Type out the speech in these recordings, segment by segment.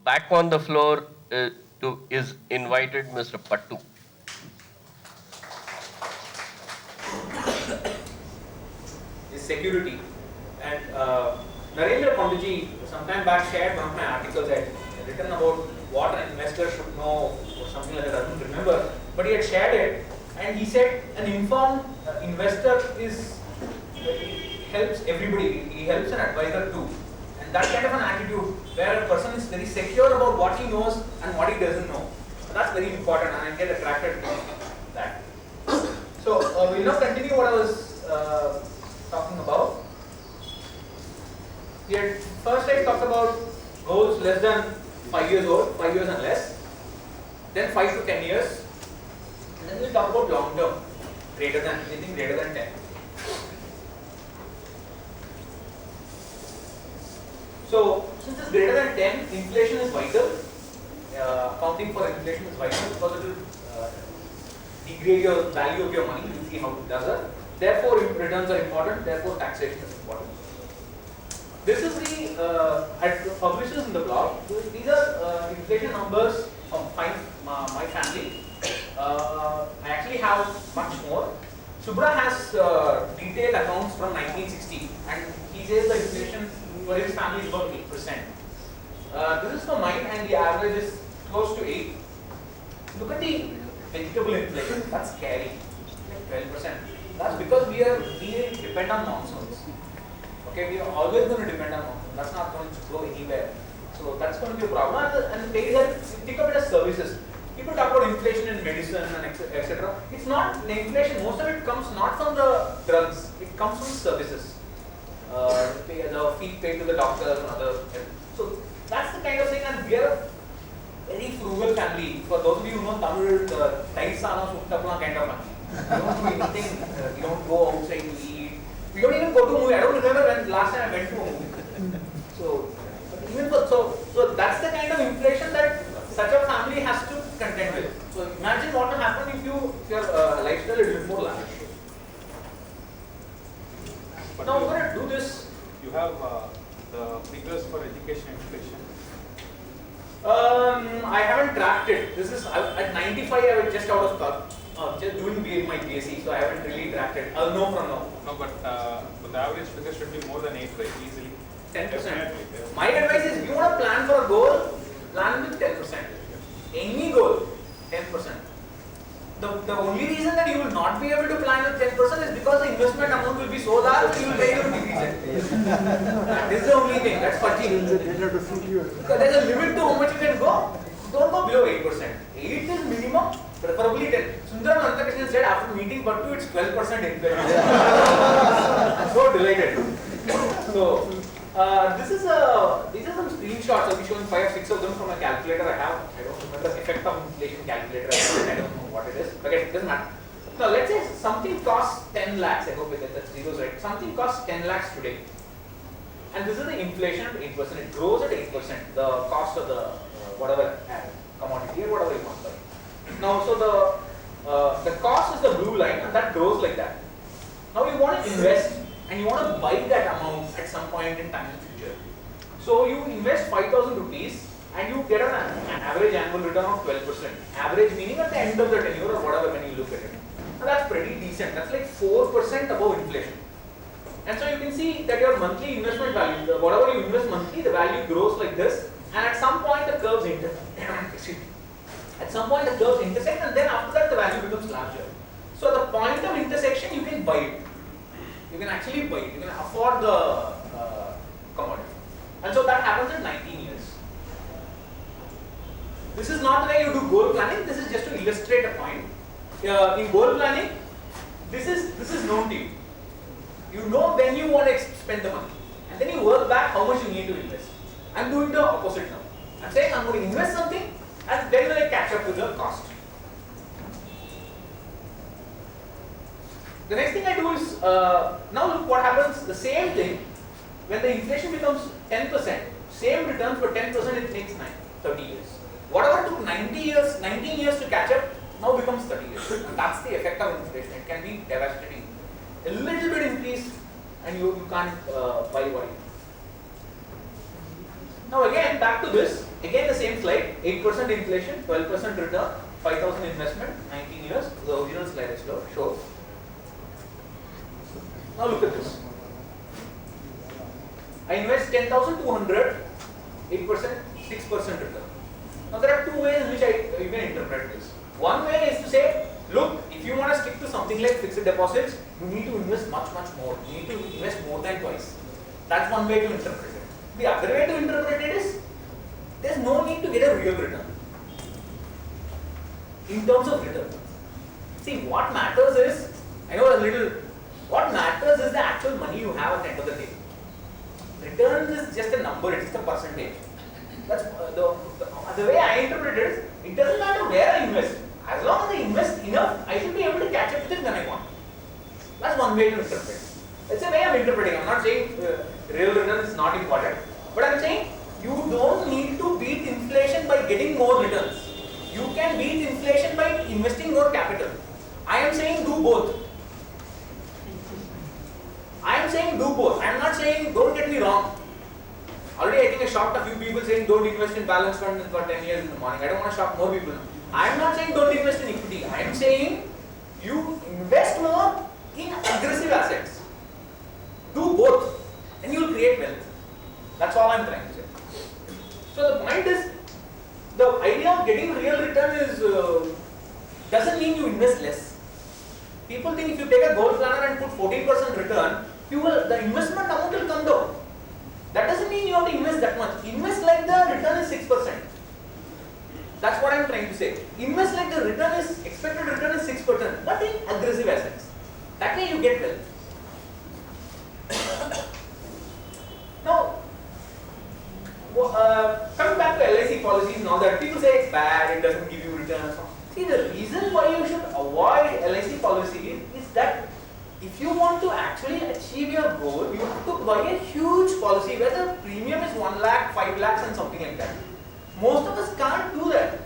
back on the floor is invited Mr. Pattu. Is security. And Narendra Pandiji sometime back shared one of my articles that had written about what an investor should know or something like that. I don't remember, but he had shared it, and he said an informed investor is helps everybody. He helps an advisor too, and that kind of an attitude where a person is very secure about what he knows and what he doesn't know. So that's very important, and I get attracted to that. So we'll now continue what I was talking about. We had first I talked about goals less than 5 years old, 5 years and less, then 5 to 10 years, and then we'll talk about long term, greater than anything greater than 10. So since it's greater than 10, inflation is vital. Accounting for inflation is vital because it will degrade your value of your money. You see how it does it. Therefore, returns are important. Therefore, taxation is important. This is the publishes in the blog. These are inflation numbers from my family. I actually have much more. Subra has detailed accounts from 1960, and he says the inflation for his family is about 8%. This is for mine, and the average is close to 8. Look at the vegetable inflation. That's scary, like 12%. That's because we depend on monsoons. Okay, we are always going to depend on monsoon. That's not going to go anywhere. So that's going to be a problem. And the paid health, think of it as services. People talk about inflation in medicine and etc. It's not the inflation. Most of it comes not from the drugs. It comes from services. The fee paid to the doctors and other. So that's the kind of thing. And we are a very frugal family. For those of you who know Tamil, the Taisana Suttapla kind of money. We don't do anything. We don't go outside to eat. We don't even go to a movie. I don't remember when last time I went to a movie. So that's the kind of inflation that such a family has to contend with. So imagine what will happen if your lifestyle is a little more lavish. But Now we're going to do this. You have the figures for education inflation. I haven't tracked it. This is at 95. I was just out of just doing my BSc, so I haven't really tracked it. I'll know from now. No, but the average figure should be more than 8, right? Easily. 10%. Definitely. My advice is, if you want to plan for a goal, plan with 10%. Any goal, 10%. The only reason that you will not be able to plan with 10% is because the investment amount will be so large, you will be able to decrease it. That is the only thing. That's fudging. Because there's a limit to how much you can go. Don't go below 8%. 8 is minimum, preferably 10. Sundaram Antakrishnan said after meeting Pattu, it's 12% inflation. I'm so delighted. So, these are some screenshots. I'll be showing 5 or 6 of them from a calculator I have. I don't remember the effect of inflation calculator. I don't know what it is. Okay, it doesn't matter. Now, let's say something costs 10 lakhs. I hope that zeros right. Something costs 10 lakhs today. And this is the inflation at 8%. It grows at 8%. The cost of the whatever commodity or whatever you want. Now, so the cost is the blue line, and that grows like that. Now, you want to invest. And you want to buy that amount at some point in time in the future. So you invest 5,000 rupees and you get an average annual return of 12%. Average meaning at the end of the tenure or whatever when you look at it. Now that's pretty decent. That's like 4% above inflation. And so you can see that your monthly investment value, whatever you invest monthly, the value grows like this. And at some point the curves intersect, and then after that the value becomes larger. So at the point of intersection you can buy it. You can actually buy it. You can afford the commodity. And so that happens in 19 years. This is not the way you do goal planning. This is just to illustrate a point. In goal planning, this is known to you. You know when you want to spend the money. And then you work back how much you need to invest. I'm doing the opposite now. I'm saying I'm going to invest something and then will I catch up with the cost. The next thing I do is, now look what happens, the same thing, when the inflation becomes 10%, same returns for 10%, it takes 30 years. Whatever took 19 years to catch up, now becomes 30 years. And that's the effect of inflation. It can be devastating. A little bit increase and you can't buy what you need. Now again, back to this. Again the same slide, 8% inflation, 12% return, 5,000 investment, 19 years, the original slide shows. Now look at this. I invest 10,200, 8%, 6% return. Now there are two ways in which you can interpret this. One way is to say, look, if you want to stick to something like fixed deposits, you need to invest much more. You need to invest more than twice. That's one way to interpret it. The other way to interpret it is, there's no need to get a real return. In terms of return. See, what matters is, what matters is the actual money you have at the end of the day. Return is just a number, it's just a percentage. That's the way I interpret it is, it doesn't matter where I invest. As long as I invest enough, I should be able to catch up with it when I want. That's one way to interpret. That's the way I'm interpreting. I'm not saying real return is not important, but I'm saying you don't need to beat inflation by getting more returns. You can beat inflation by investing more capital. I am saying do both. I am saying do both. I am not saying, don't get me wrong. Already I think I shocked a few people saying don't invest in balance funds for 10 years in the morning. I don't want to shock more people. I am not saying don't invest in equity. I am saying you invest more in aggressive assets. Do both and you will create wealth. That's all I am trying to say. So the point is, the idea of getting real return is doesn't mean you invest less. People think if you take a gold planner and put 14% return, the investment amount will come down. That doesn't mean you have to invest that much. Invest like the return is 6%. That's what I am trying to say. Invest like the expected return is 6%, but in aggressive assets. That way you get wealth. Now, coming back to LIC policies and all that, people say it's bad, it doesn't give you returns. See, the reason why you should avoid LIC policy is that if you want to actually achieve your goal, you have to buy a huge policy where the premium is 1 lakh, 5 lakhs and something like that. Most of us can't do that.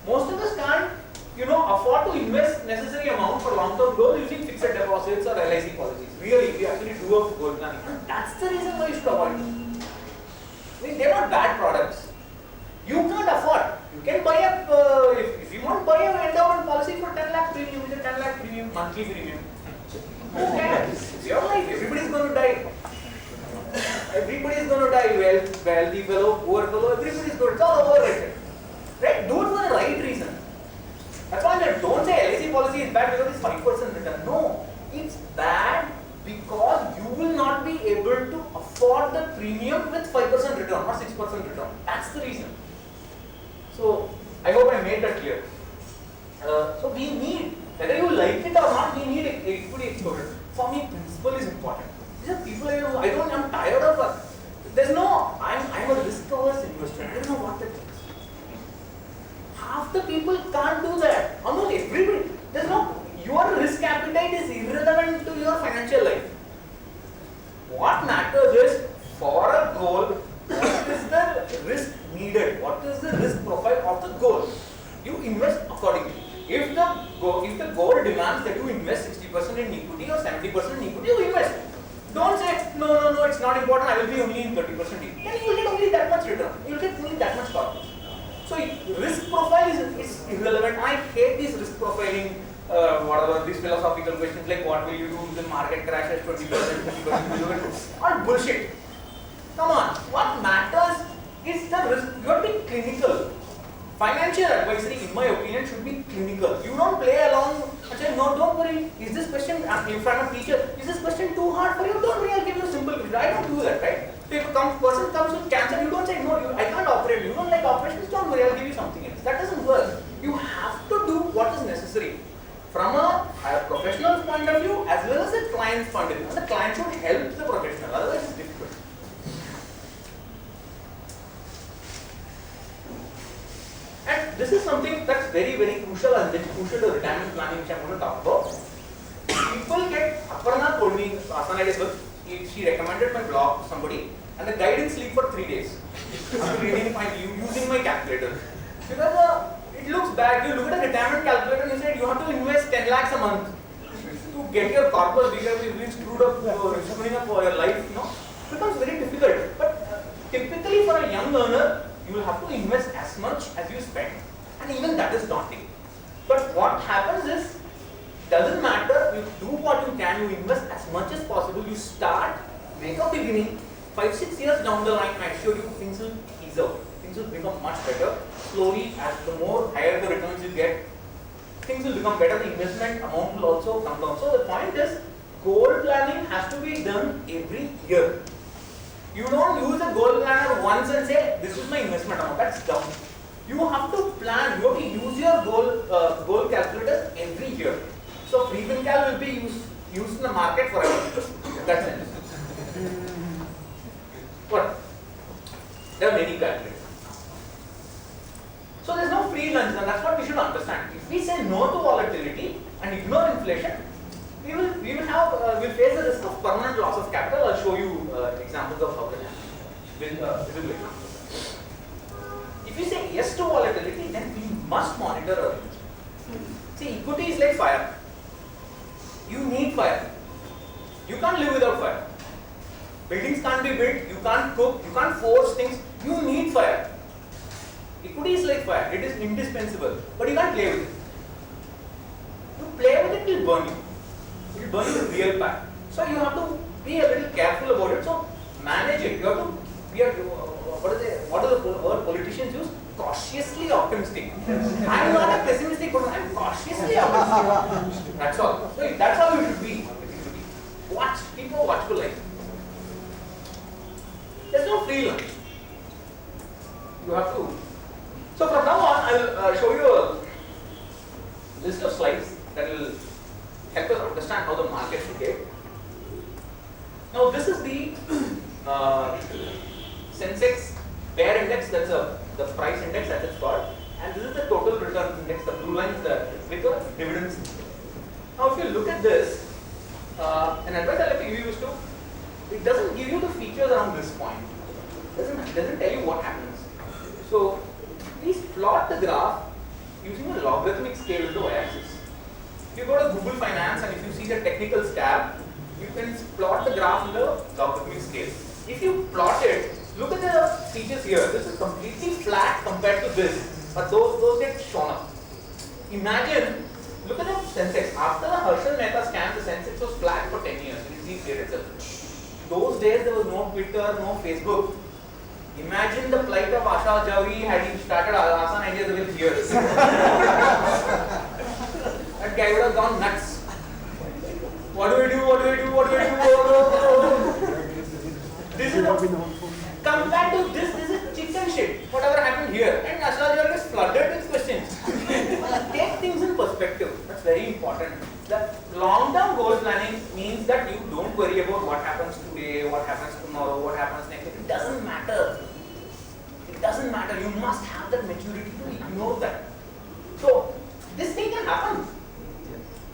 Most of us can't, afford to invest necessary amount for long-term goals using fixed deposits or LIC policies. Really, we actually do a goal planning. And that's the reason why you should avoid them. I mean, they're not bad products. You can't afford. You can buy if you want to buy an endowment policy for 10 lakh premium, it's a 10 lakh premium, monthly premium. Who cares? It's your life. Everybody's going to die. Everybody's going to die. Wealthy fellow, poor fellow, everybody's going to. It's all overrated. Right? Do it for the right reason. That's why I don't say LIC policy is bad because it's 5% return. No, it's bad because you will not be able to afford the premium with 5% return or 6% return. That's the reason. So, I hope I made that clear. So, we need, whether you like it or not, we need equity exposure. For me, principle is important. These are people I'm tired of. I'm a risk averse investor. I don't know what that means. Half the people can't do that. Almost everybody. Your risk appetite is irrelevant to your financial life. What matters is, for a goal, what is the risk needed? What is the risk profile of the goal? You invest accordingly. If the goal demands that you invest 60% in equity or 70% in equity, you invest. Don't say, no, it's not important, I will be only in 30% equity. Then you will get only that much return. You will get only that much profit. So risk profile is irrelevant. I hate this risk profiling, these philosophical questions like what will you do if the market crashes 20%, 50%, all bullshit. Come on, what matters is the risk. You have to be clinical. Financial advisory, in my opinion, should be clinical. You don't play along and say, no, don't worry, is this question, in front of teacher, is this question too hard for you? Don't worry, I'll give you a simple question. I don't do that, right? So if a person comes with cancer, you don't say, no, I can't operate. You don't like operations, don't worry, I'll give you something else. That doesn't work. You have to do what is necessary. From a professional's point of view, as well as a client's point of view. And the client should help the professional, otherwise it's difficult. And this is something that's very, very crucial and very crucial to retirement planning, which I'm going to talk about. People Aparna told me, she recommended my blog to somebody, and the guy didn't sleep for 3 days after using my calculator. Because it looks bad. You look at a retirement calculator and you said you have to invest 10 lakhs a month to get your corpus bigger. You've been screwed up, screwing up your life, it becomes very difficult. But typically for a young earner, you will have to invest as much as you spend, and even that is daunting. But what happens is, doesn't matter, you do what you can, you invest as much as possible, you start, make a beginning, 5-6 years down the line, I assure you things will ease out, things will become much better. Slowly, as the more higher the returns you get, things will become better, the investment amount will also come down. So the point is, goal planning has to be done every year. You don't use a goal planner once and say, this is my investment amount, that's dumb. You have to plan, you have to use your goal calculator every year. So free FinCal will be used in the market forever. That's it. But there are many calculators. So there's no free lunch, and that's what we should understand. If we say no to volatility and ignore inflation, we will face the risk of permanent loss of capital. I'll show you examples of how that happens. Visible examples. If we say yes to volatility, then we must monitor our investment. See, equity is like fire. You need fire. You can't live without fire. Buildings can't be built, you can't cook, you can't force things, you need fire. Equity is like fire, it is indispensable, but you can't play with it. You play with it, it will burn you. It will burn you with real fire. So you have to be a little careful about it, so manage it. You have to be what do the word politicians use? Cautiously optimistic. I am not a pessimistic person, I am cautiously optimistic. That's all. So that's how you should be. Watch, keep a watchful eye. There's no free lunch. You have to. So from now on, I will show you a list of slides that will help us understand how the market behaves. Now this is the Sensex Bear Index, that's the price index as it's called, and this is the total return index, the blue line is with the dividends. Now if you look at this, an advice I'll give you is to, it doesn't give you the features around this point. It doesn't tell you what happens. So please plot the graph using a logarithmic scale with the y-axis. If you go to Google Finance and if you see the technicals tab, you can plot the graph in the logarithmic scale. If you plot it, look at the features here. This is completely flat compared to this, but those get shown up. Imagine, look at the Sensex. After the Harshal Mehta scam, the Sensex was flat for 10 years. It is here itself. Those days there was no Twitter, no Facebook. Imagine the plight of Asha Javi had he started Asan Ideas with years. That guy would have gone nuts. What do we do? What do we do? What do we do? This is compared to this is chicken shit. Whatever happened here. And Asha Javi is flooded with questions. Take things in perspective. That's very important. The long-term goal planning means that you don't worry about what happens today, what happens tomorrow, what happens next. It doesn't matter. It doesn't matter. You must have that maturity to ignore that. So, this thing can happen.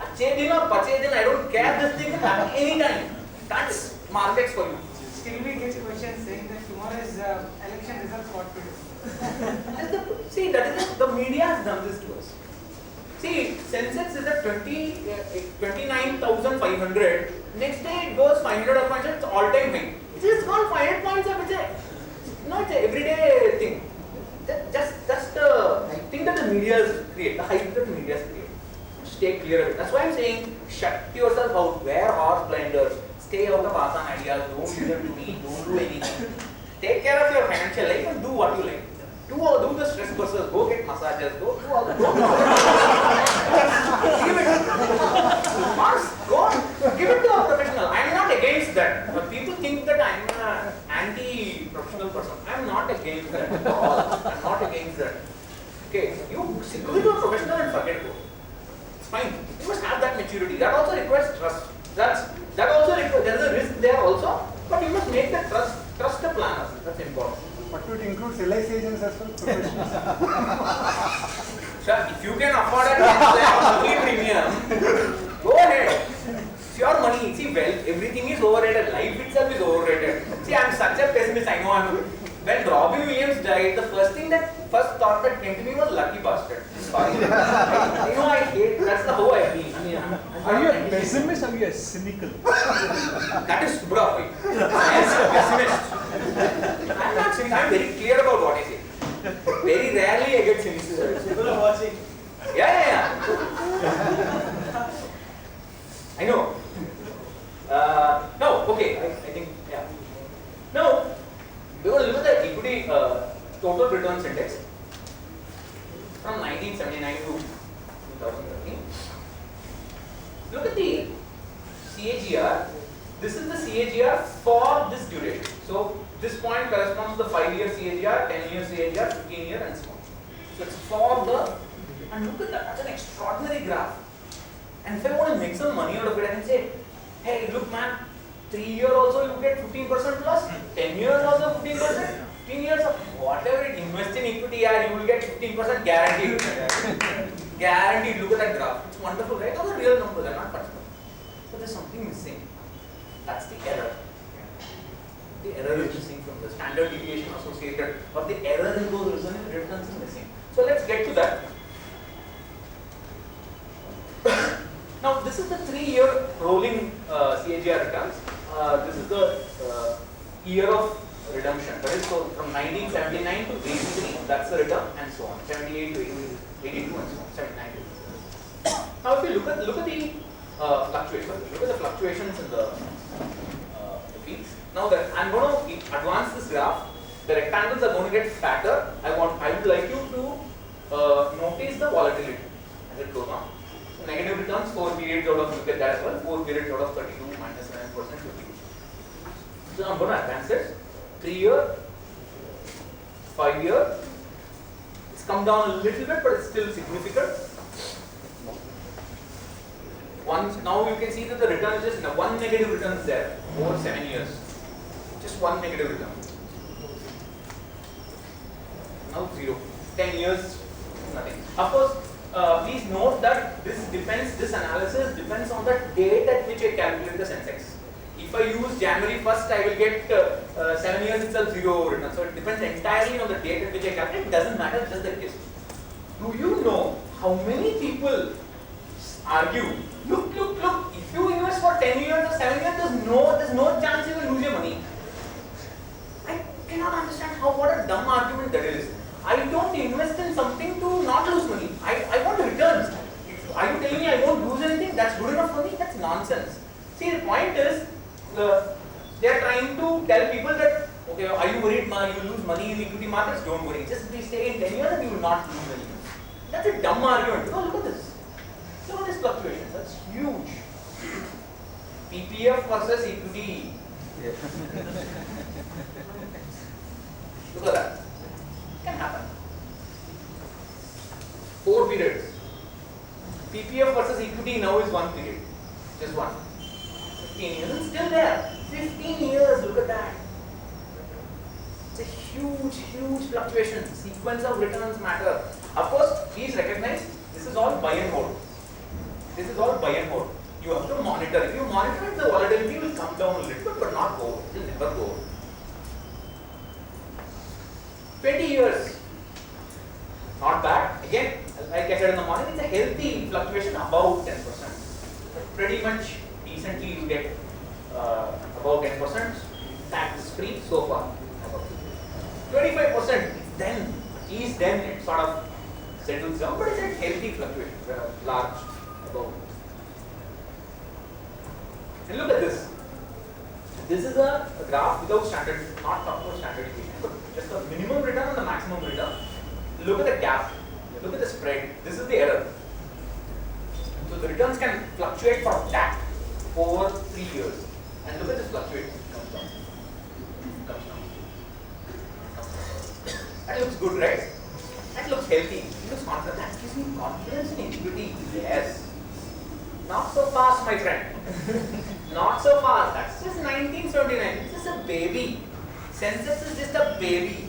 Achhe din or pache din, I don't care. This thing can happen anytime. That's markets for you. Still we get questions saying that tomorrow's election results what to do. See, that is the media has done this to us. See, Sensex is at 29,500. Next day it goes 500 or 500, it's all-time high. It's just gone 500 points up. It's an everyday thing. That's the thing that the media create, the hype that the media create. Stay clear of it. That's why I'm saying, shut yourself out, wear horse blinders, stay out of Asan Ideas, don't listen to me, don't do anything. Take care of your financial life and do what you like. Do the stress busters, go get massages, go do all the give it. Give it to a professional. I am not against that. But people think that I am an anti-professional person. I am not against that at all. I am not against that. Okay, you go to a professional and forget it. It's fine. You must have that maturity. That also requires trust. That also requires, there is a risk there also, but you must make that trust the planner. That's important. But it includes LIC agents as well, professionals. Sir, if you can afford a monthly premium, go ahead. It's your money. See, well, everything is overrated. Life itself is overrated. See, I'm such a pessimist. I know when Robbie Williams died, the first thought that came to me was lucky bastard. Sorry. I hate. That's the how I feel. Are you a pessimist or are you a cynical? That is Subra. I am a pessimist. I'm not cynical. I'm very clear about what I say. Very rarely I get cynicism. People are watching. Yeah. I know. No, okay, I think, yeah. Now, we will look at the equity total returns index from 1979 to 2013. Look at the CAGR. This is the CAGR for this duration. So, this point corresponds to the 5-year CAGR, 10-year CAGR, 15-year and so on. So, it's for the, and look at that, that's an extraordinary graph. And if I want to make some money out of it, I can say, hey, look man, 3-year also you get 15% plus, 10 years also 15%, 15 years of whatever it invest in equity, you will get 15% guaranteed. Guaranteed, look at that graph. It's wonderful, right? Those are real numbers, they're not personal. But there's something missing. That's the error. The error is missing from the standard deviation associated, or the error in those returns is missing. So let's get to that. Now this is the 3-year rolling CAGR returns. This is the year of redemption. That is so from 1979 to 83, that's the return, and so on. 78 to 82 and so on. 79 to 82. Now if you look at the fluctuations, look at the fluctuations in the peaks. Now that I'm going to advance this graph, the rectangles are going to get fatter. I would like you to notice the volatility as it goes on. So negative returns, 4 periods out of, look at that as well, 4 periods out of 32 minus 7%, 50. So I'm going to advance it. 3-year, 5-year. It's come down a little bit, but it's still significant. Now you can see that the return is just one negative return is there over 7 years. Just one negative return. Now 0. 10 years, nothing. Of course, please note that this analysis depends on the date at which I calculate the Sensex. If I use January 1st, I will get 7 years itself 0 return. So it depends entirely on the date at which I calculate. It doesn't matter, it's just the case. Do you know how many people argue, look, if you invest for 10 years or 7 years, there's no chance you will lose your money. I cannot understand what a dumb argument that is. I don't invest in something to not lose money. I want returns. Are you telling me I won't lose anything? That's good enough for me? That's nonsense. See, the point is, they are trying to tell people that, okay, are you worried you lose money in equity markets? Don't worry. Just stay in 10 years and you will not lose money. That's a dumb argument. Oh, look at this. Look at this fluctuation. That's huge. PPF versus equity. Look at that. It can happen. 4 periods. PPF versus equity now is 1 period. Just one. 15 years. It's still there. 15 years. Look at that. It's a huge fluctuation. Sequence of returns matter. Of course, please recognize this is all buy and hold. This is all buy and hold. You have to monitor. If you monitor it, the volatility will come down a little bit, but not go. It will never go. 20 years. Not bad. Again, like I said in the morning, it's a healthy fluctuation above 10%. But pretty much decently you get above 10%. Tax free so far. 25%. Then, at least then it sort of settles down, but it's a healthy fluctuation, large above. And look at this. This is a graph without standard, not talking about standard deviation, but just the minimum return and the maximum return. Look at the gap. Look at the spread. This is the error. So the returns can fluctuate from that over 3 years. And look at this fluctuation. It comes down. Comes down. That looks good, right? That looks healthy. It looks confident. That gives me confidence in equity. Yes. Not so fast, my friend. Not so fast. That's just 1979. This is a baby. Sensex is just a baby.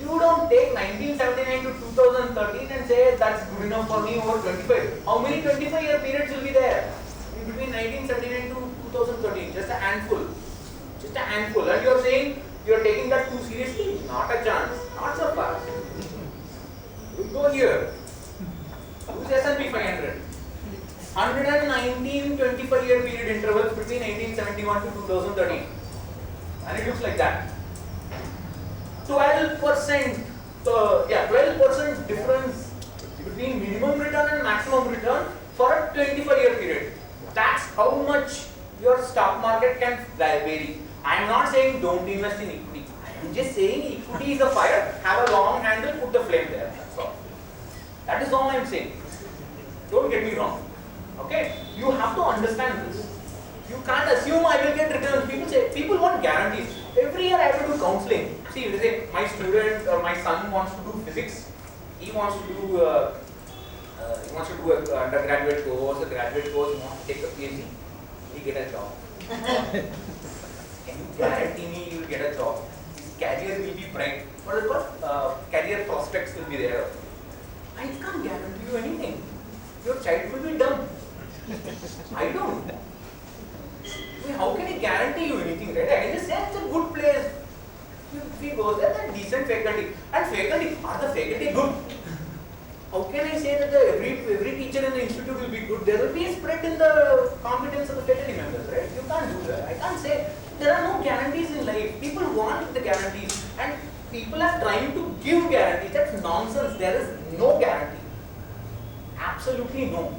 You don't take 1979 to 2013 and say that's good enough for me over 25. How many 25-year periods will be there? In between 1979 to 2013. Just a handful. Just a handful. And you're saying you're taking that too seriously? Not a chance. Not so fast. We'll go here. Who's S&P 500? 119 25-year period intervals between 1871 to 2013. And it looks like that. 12% So yeah, 12% difference between minimum return and maximum return for a 25-year period. That's how much your stock market can vary. I am not saying don't invest in equity. I am just saying equity is a fire, have a long handle, put the flame there. That's all. That is all I am saying. Don't get me wrong. Okay? You have to understand this. You can't assume I will get returns. People want guarantees. Every year I have to do counseling. See, they say my student or my son wants to do physics. He wants to do an undergraduate course, a graduate course. He wants to take a PhD. He get a job. Can you guarantee me you will get a job? His career will be bright. What is what? Career prospects will be there. I can't guarantee you anything. Your child will be dumb. I don't. I mean, how can I guarantee you anything, right? I can just say it's a good place. If we go there, then decent faculty. And faculty, are the faculty good? How can I say that every teacher in the institute will be good? There will be a spread in the competence of the faculty members, right? You can't do that. I can't say there are no guarantees in life. People want the guarantees, and people are trying to give guarantees. That's nonsense. There is no guarantee. Absolutely no.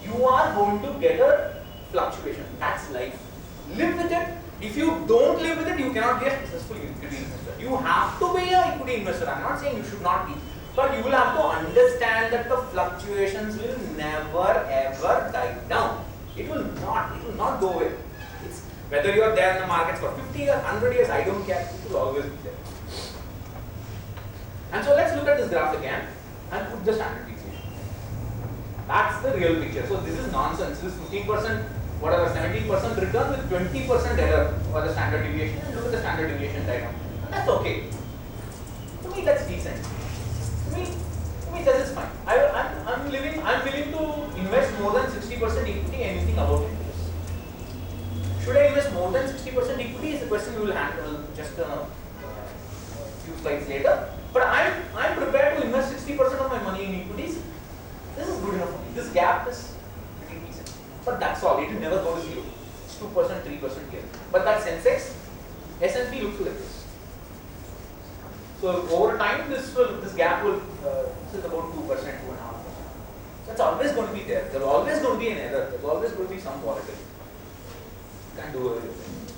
You are going to get a fluctuation. That's life. Live with it. If you don't live with it, you cannot be a successful equity investor. You have to be an equity investor. I'm not saying you should not be. But you will have to understand that the fluctuations will never ever die down. It will not go away. It's, whether you are there in the markets for 50 years, 100 years, I don't care. It will always be there. And so let's look at this graph again and put the standard deviation. That's the real picture. So this is nonsense. This is 15%, whatever, 17% return with 20% error for the standard deviation, and look at the standard deviation diagram. And that's okay. To me, that's decent. To me, that is fine. I'm willing to invest more than 60% equity, anything above 10 years. Should I invest more than 60% equity is a question we will handle just a few slides later. But I'm prepared to invest 60% of my money in equities. This is good enough for me. This gap is pretty decent. But that's all. It will never go to zero. It's 2%, 3% here. But that Sensex, S&P looks like this. So over time, this gap will sit about 2%, 2.5%. So it's always going to be there. There's always going to be an error. There's always going to be some volatility. Can't do everything.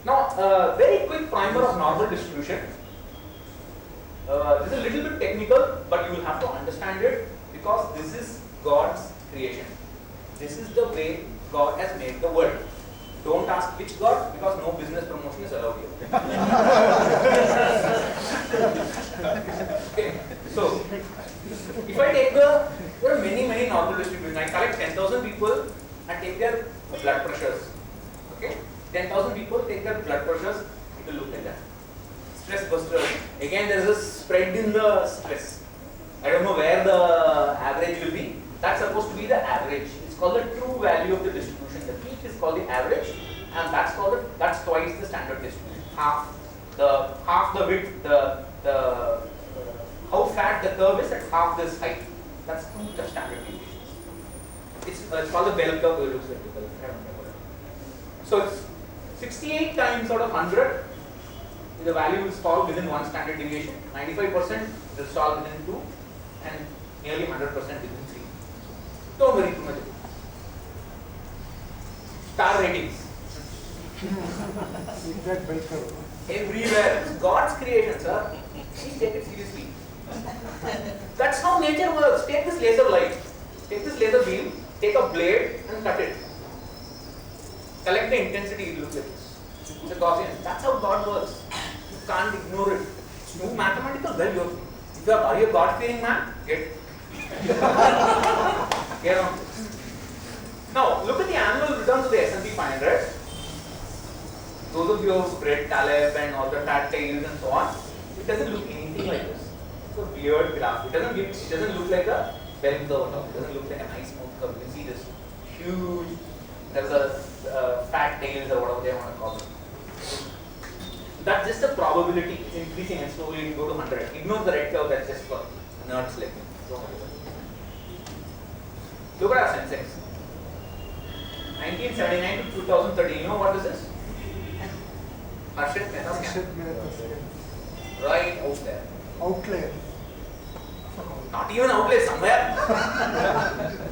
Now, very quick primer of normal distribution. This is a little bit technical, but you will have to understand it because this is God's creation. This is the way God has made the world. Don't ask which God, because no business promotion is allowed here. Okay, so if I take there are many normal distributions. I collect 10,000 people and take their blood pressures. Okay, 10,000 people take their blood pressures. It will look like that. Stress busters. Again, there is a spread in the stress. I don't know where the average will be. That's supposed to be the average. It's called the true value of the distribution. The peak is called the average, and that's twice the standard distribution. Half the width, how flat the curve is at half this height. That's the standard deviation. It's called the bell curve. It looks like the bell curve. So it's 68 times out of 100. The value will fall within one standard deviation. 95% will fall within 2, and nearly 100% within 3. Don't worry too much. Star ratings. That bell curve. Everywhere. It's God's creation, sir. Please take it seriously. That's how nature works. Take this laser light, take this laser beam, take a blade and cut it. Collect the intensity, it looks like this. It's a Gaussian. That's how God works. You can't ignore it. It's no mathematical. Well, are you a God-fearing man? Get on this. Now, look at the annual returns of the S&P 500. Those of you who have read Taleb and all the fat tails and so on, it doesn't look anything like this. It's a weird graph. It doesn't look like a bell curve. It doesn't look like a nice smooth curve. You can see this huge. There's a fat tails or whatever they want to call it. That's just a probability. It's increasing and slowly you go to 100. Ignore the red curve. That's just for nerds like me. Don't worry about it. Look at our Sensex. 1979 to 2013. You know what this is? Harshit Mehta scam. Right out there. outlier. Not even outlier, somewhere.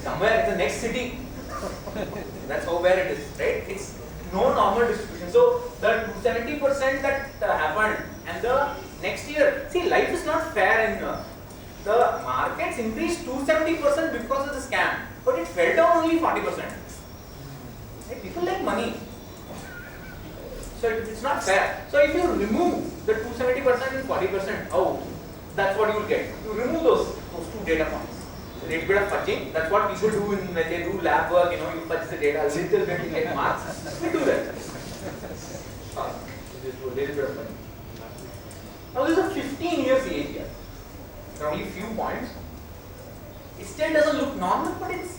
Somewhere in the next city. That's how where it is, right? It's no normal distribution. So the 70% that happened, and the next year, see, life is not fair in the markets increased 270% because of the scam, but it fell down only 40%. Right? People like money. So it's not fair. So if you remove the 270% and 40% out, that's what you will get. You remove those two data points. A little bit of fudging, that's what people do when they do lab work, you fudge the data a little bit to get marks. We do that. Just do a little bit of fudging. Now this is a 15 years age here. There are only few points. It still doesn't look normal, but it's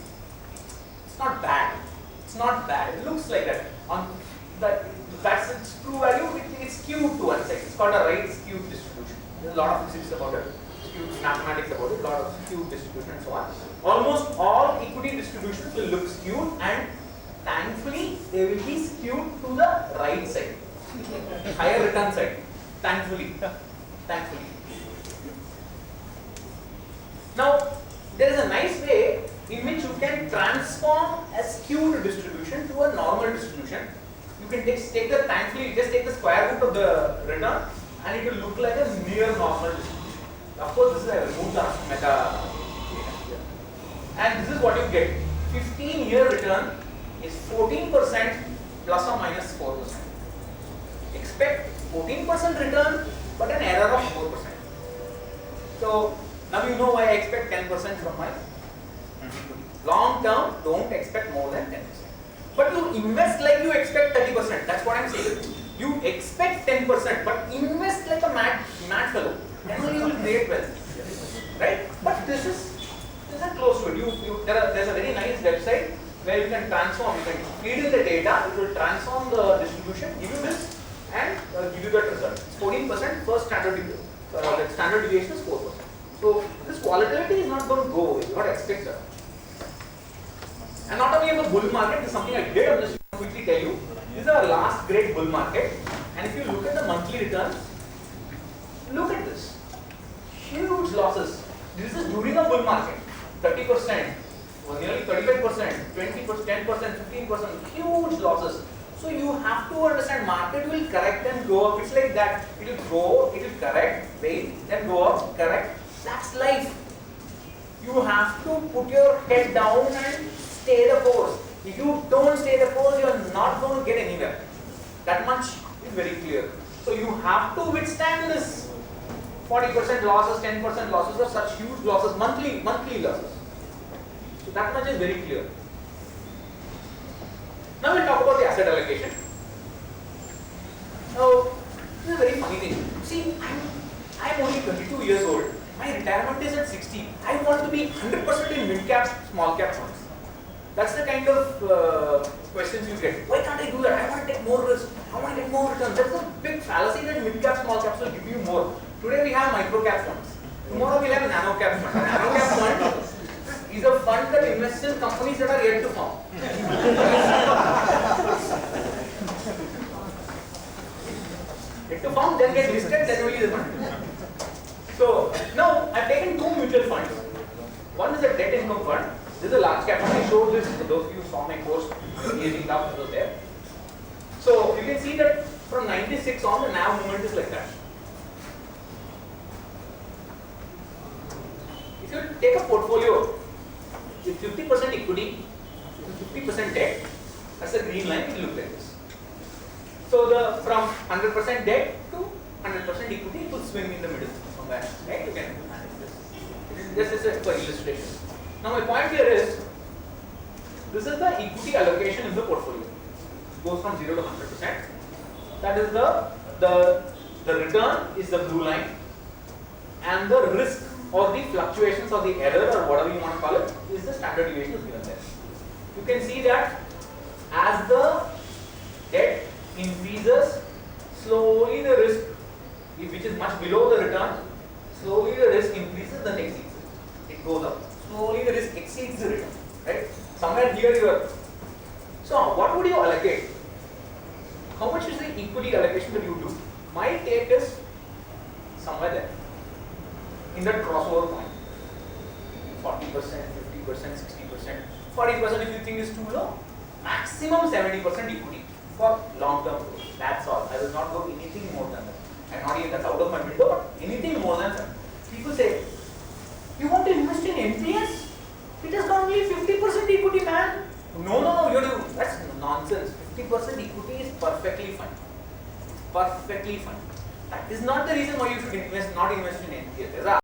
not bad. It's not bad. It looks like that. That's its true value. It's skewed to one side. It's called a right skewed distribution. There's a lot of physics about it, skewed mathematics about it, a lot of skewed distribution and so on. Almost all equity distributions will look skewed, and thankfully they will be skewed to the right side, higher return side. Thankfully. Now, there is a nice way in which you can transform a skewed distribution to a normal distribution. You can just take the square root of the return, and it will look like a near normal distribution. Of course, this is a removed meta data here. And this is what you get. 15-year return is 14% plus or minus 4%. Expect 14% return, but an error of 4%. So now you know why I expect 10% from my long term. Don't expect more than 10%. But you invest like you expect 30%. That's what I'm saying. You expect 10%, but invest like a mad fellow. Then only you will create wealth, right? But this is close to it. There's a very nice website where you can transform. You can feed in the data. It will transform the distribution, give you this, and give you that result. It's 14%. First standard the standard deviation is 4%. So this volatility is not going to go away. You not expect that. And not only in the bull market, this is something I did. I'm just quickly tell you. This is our last great bull market, and if you look at the monthly returns, look at this. Huge losses. This is during a bull market. 30%, or nearly 35%, 20%, 10%, 15%, huge losses. So you have to understand market will correct and go up. It's like that. It will go, it will correct, wait, then go up, correct. That's life. You have to put your head down and stay the course. If you don't stay the course, you are not going to get anywhere. That much is very clear. So you have to withstand this 40% losses, 10% losses, or such huge losses, monthly losses. So that much is very clear. Now we'll talk about the asset allocation. Now, this is a very funny thing. See, I'm only 22 years old. My retirement is at 60. I want to be 100% in mid-cap, small-cap funds. That's the kind of questions you get. Why can't I do that? I want to take more risk. I want to get more returns. That's a big fallacy that mid-cap, small-caps will give you more. Today we have micro-cap funds. Tomorrow we'll have nano-cap funds. Nano-cap fund is a fund that invests in companies that are yet to form. Yet to form, then get listed, then only the fund. So now I've taken two mutual funds. One is a debt income fund. This is a large cap fund. I showed this for those of you who saw my course. Was there. So you can see that from 96 on, the NAV movement is like that. If you take a portfolio with 50% equity, 50% debt, that's a green line. It will look like this. So from 100% debt to 100% equity, it will swing in the middle somewhere. Right? You can manage this. This is it for illustration. Now my point here is, this is the equity allocation in the portfolio. It goes from 0 to 100%. That is the return is the blue line, and the risk or the fluctuations or the error or whatever you want to call it is the standard deviation is given there. You can see that as the debt increases, slowly the risk, which is much below the return, slowly the risk increases, then exceeds it. It goes up. Slowly the risk exceeds the return. Right? Somewhere here you are. So what would you allocate? How much is the equity allocation that you do? My take is somewhere there. in that crossover point. 40%, 50%, 60%, 40% if you think is too low, maximum 70% equity for long-term growth. That's all. I will not go anything more than that. I'm not even that's out of my window, but anything more than that. People say, you want to invest in MPS? It is only 50% equity, man. No, you do. That's nonsense. 50% equity is perfectly fine. Perfectly fine. That is not the reason why you should not invest in NPS.